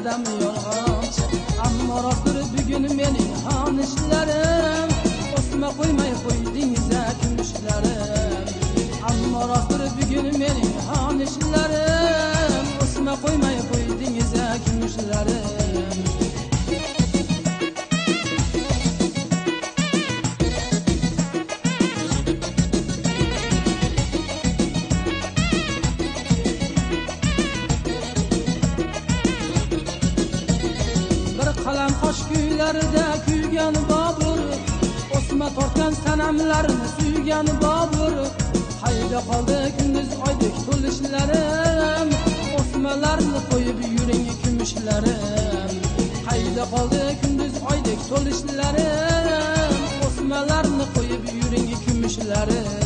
odam yolg'onchi, ammo rostdir bugun mening xonishlarim. O'sma qo'ymay qo'ydingiz-a kumushlarim, ammo rostdir bugun mening xonishlarim. O'sma qo'ymay qo'ydingiz-a kumushlarim. Qalam qosh kuylarida kuygan Bobur, o'sma tortgan sanamlarni suygan Bobur. Qayda qoldi kunduz oydek to'lishlarim, o'smalarni qo'yib yuring kumushlarim. Qayda qoldi kunduz oydek to'lishlarim, o'smalarni qo'yib yuring kumushlarim.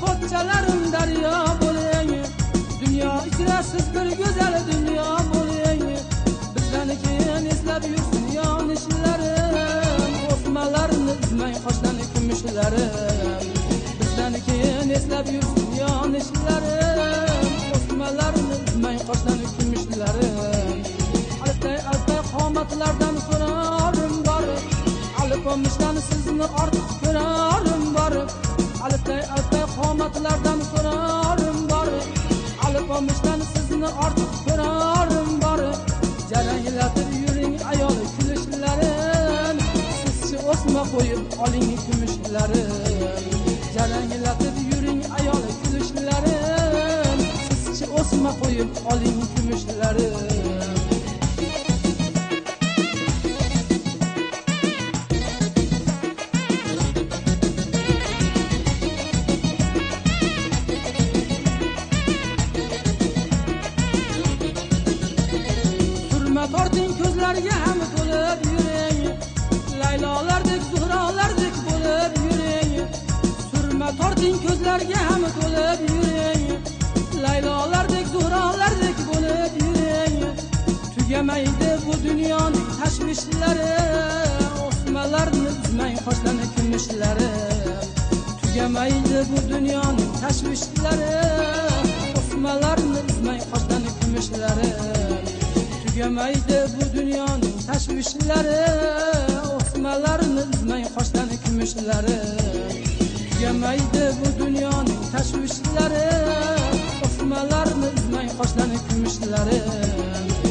Pochchalarim daryo bo'ling, dunyo ichra siz bir go'zal dunyo bo'ling. Bizdan keyin eslab yursin yonishlarim, o'smalarni izmay qoshlani kumushlarim. Bizdan keyin eslab yursin yonishlarim, o'smalarni izmay qoshlani kumushlarim. Alpay qomatlardan so'rarim bor, alif olmishdan sizni ortiq ko'rarim bor. Alpay qomatlardan so'rarim bor, alif olmishdan sizni ortiq ko'rarim bor. Jaranglatib yuring ayol kulishlarim, sizchi o'sma qo'yib oling kumushlarim. Jaranglatib yuring ayol kulishlarim, sizchi o'sma qo'yib oling kumushlarim. Torting ko'zlarga ham to'lib yuring, laylolardek zuhrolardek bo'lib yuring. Surma torting ko'zlarga ham to'lib yuring, laylolardek zuhrolardek bo'lib yuring. Tugamaydi bu dunyoning tashvishlari, o'smalarni izmay qoshlani kumushlarim. Tugamaydi bu dunyoning tashvishlari, o'smalarni izmay qoshlani kumushlarim. Tugamaydi bu dunyoning tashvishlari, o'smalarni izmay qoshlani kumushlarim. Tugamaydi bu dunyoning tashvishlari, o'smalarni izmay qoshlani kumushlarim.